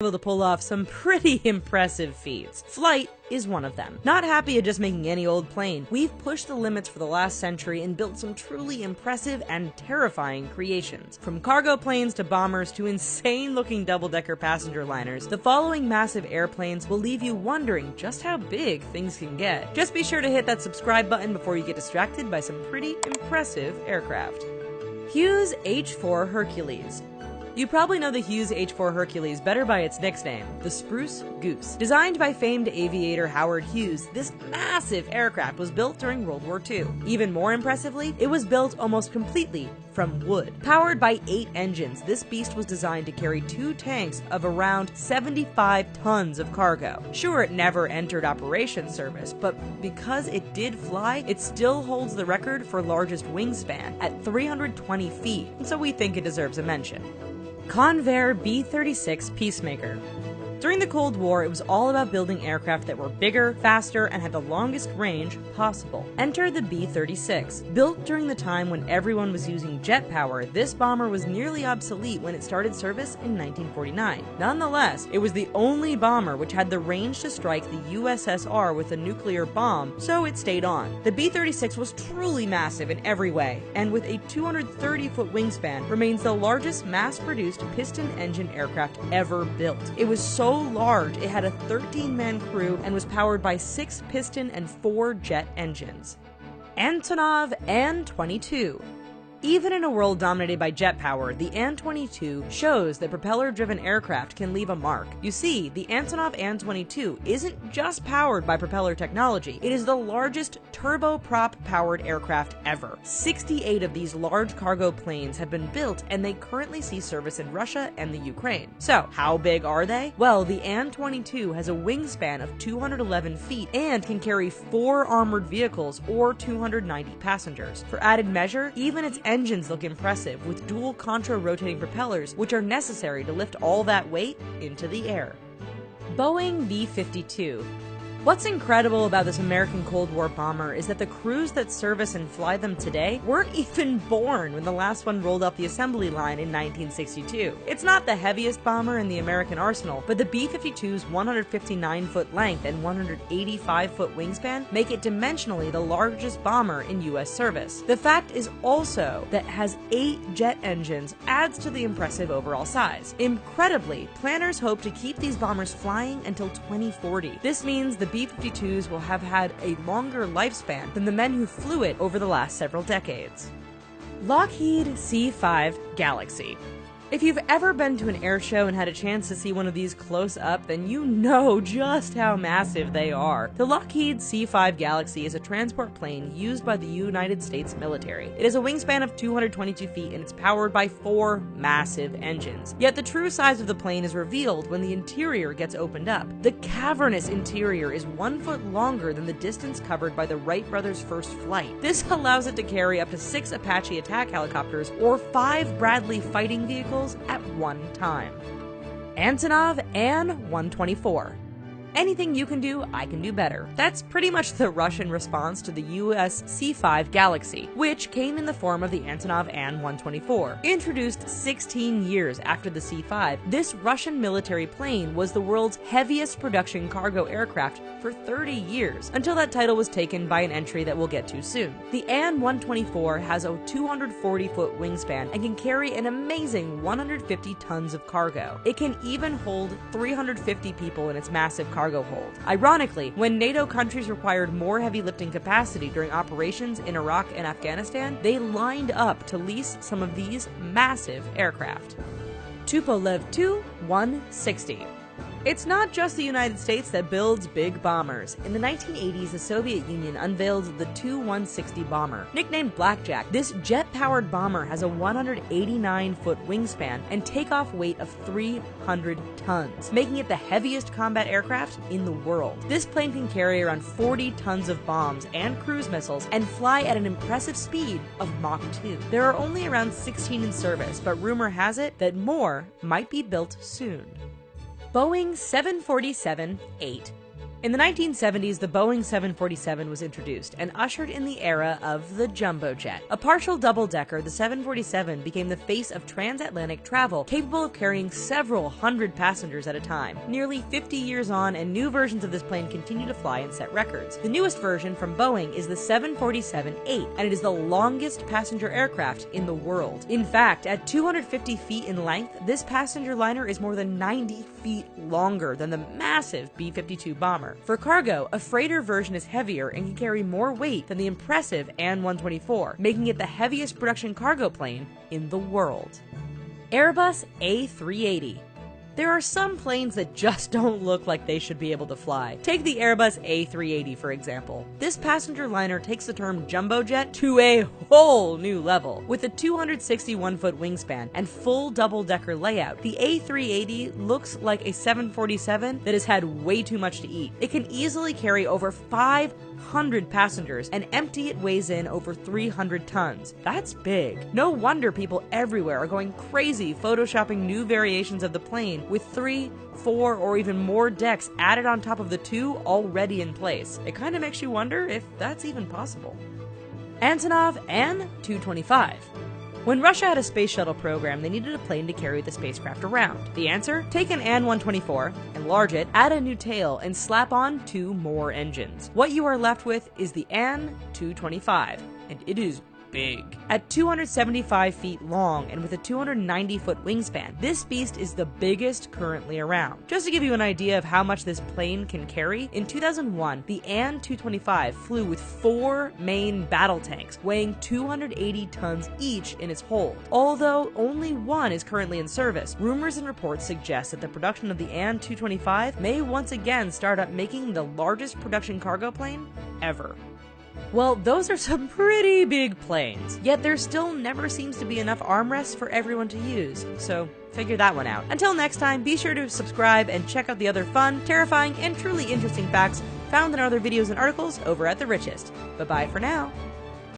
able to pull off some pretty impressive feats. Flight is one of them. Not happy at just making any old plane, we've pushed the limits for the last century and built some truly impressive and terrifying creations. From cargo planes to bombers to insane-looking double-decker passenger liners, the following massive airplanes will leave you wondering just how big things can get. Just be sure to hit that subscribe button before you get distracted by some pretty impressive aircraft. Hughes H-4 Hercules. You probably know the Hughes H-4 Hercules better by its nickname, the Spruce Goose. Designed by famed aviator Howard Hughes, this massive aircraft was built during World War II. Even more impressively, it was built almost completely from wood. Powered by 8 engines, this beast was designed to carry 2 tanks of around 75 tons of cargo. Sure, it never entered operation service, but because it did fly, it still holds the record for largest wingspan at 320 feet, so we think it deserves a mention. Convair B-36 Peacemaker. During the Cold War, it was all about building aircraft that were bigger, faster, and had the longest range possible. Enter the B-36. Built during the time when everyone was using jet power, this bomber was nearly obsolete when it started service in 1949. Nonetheless, it was the only bomber which had the range to strike the USSR with a nuclear bomb, so it stayed on. The B-36 was truly massive in every way, and with a 230-foot wingspan, remains the largest mass-produced piston-engine aircraft ever built. It was so large, it had a 13-man crew and was powered by 6 piston and 4 jet engines. Antonov An-22. Even in a world dominated by jet power, the An-22 shows that propeller-driven aircraft can leave a mark. You see, the Antonov An-22 isn't just powered by propeller technology, it is the largest turboprop-powered aircraft ever. 68 of these large cargo planes have been built, and they currently see service in Russia and the Ukraine. So, how big are they? Well, the An-22 has a wingspan of 211 feet and can carry 4 armored vehicles or 290 passengers. For added measure, even its engines look impressive, with dual contra-rotating propellers which are necessary to lift all that weight into the air. Boeing B-52. What's incredible about this American Cold War bomber is that the crews that service and fly them today weren't even born when the last one rolled off the assembly line in 1962. It's not the heaviest bomber in the American arsenal, but the B-52's 159-foot length and 185-foot wingspan make it dimensionally the largest bomber in U.S. service. The fact is also that it has 8 jet engines adds to the impressive overall size. Incredibly, planners hope to keep these bombers flying until 2040. This means the B-52s will have had a longer lifespan than the men who flew it over the last several decades. Lockheed C-5 Galaxy. If you've ever been to an air show and had a chance to see one of these close up, then you know just how massive they are. The Lockheed C-5 Galaxy is a transport plane used by the United States military. It has a wingspan of 222 feet and it's powered by 4 massive engines. Yet the true size of the plane is revealed when the interior gets opened up. The cavernous interior is 1 foot longer than the distance covered by the Wright brothers' first flight. This allows it to carry up to 6 Apache attack helicopters or 5 Bradley fighting vehicles at one time. Antonov An-124. Anything you can do, I can do better. That's pretty much the Russian response to the US C-5 Galaxy, which came in the form of the Antonov An-124. Introduced 16 years after the C-5, this Russian military plane was the world's heaviest production cargo aircraft for 30 years, until that title was taken by an entry that we'll get to soon. The An-124 has a 240-foot wingspan and can carry an amazing 150 tons of cargo. It can even hold 350 people in its massive cargo hold. Ironically, when NATO countries required more heavy lifting capacity during operations in Iraq and Afghanistan, they lined up to lease some of these massive aircraft. Tupolev Tu-160. It's not just the United States that builds big bombers. In the 1980s, the Soviet Union unveiled the Tu-160 bomber. Nicknamed Blackjack, this jet-powered bomber has a 189-foot wingspan and takeoff weight of 300 tons, making it the heaviest combat aircraft in the world. This plane can carry around 40 tons of bombs and cruise missiles and fly at an impressive speed of Mach 2. There are only around 16 in service, but rumor has it that more might be built soon. Boeing 747-8. In the 1970s, the Boeing 747 was introduced and ushered in the era of the jumbo jet. A partial double-decker, the 747 became the face of transatlantic travel, capable of carrying several hundred passengers at a time. Nearly 50 years on, and new versions of this plane continue to fly and set records. The newest version from Boeing is the 747-8, and it is the longest passenger aircraft in the world. In fact, at 250 feet in length, this passenger liner is more than 90 feet longer than the massive B-52 bomber. For cargo, a freighter version is heavier and can carry more weight than the impressive AN-124, making it the heaviest production cargo plane in the world. Airbus A380. There are some planes that just don't look like they should be able to fly. Take the Airbus A380 for example. This passenger liner takes the term jumbo jet to a whole new level. With a 261-foot wingspan and full double-decker layout, the A380 looks like a 747 that has had way too much to eat. It can easily carry over 500 passengers, and empty it weighs in over 300 tons. That's big. No wonder people everywhere are going crazy photoshopping new variations of the plane with 3, 4, or even more decks added on top of the 2 already in place. It kind of makes you wonder if that's even possible. Antonov An-225. When Russia had a space shuttle program, they needed a plane to carry the spacecraft around. The answer? Take an An-124, enlarge it, add a new tail, and slap on 2 more engines. What you are left with is the An-225, and it is big. At 275 feet long and with a 290-foot wingspan, this beast is the biggest currently around. Just to give you an idea of how much this plane can carry, in 2001, the An-225 flew with 4 main battle tanks, weighing 280 tons each in its hold. Although only one is currently in service, rumors and reports suggest that the production of the An-225 may once again start up making the largest production cargo plane ever. Well, those are some pretty big planes, yet there still never seems to be enough armrests for everyone to use, so figure that one out. Until next time, be sure to subscribe and check out the other fun, terrifying, and truly interesting facts found in other videos and articles over at The Richest. Bye-bye for now.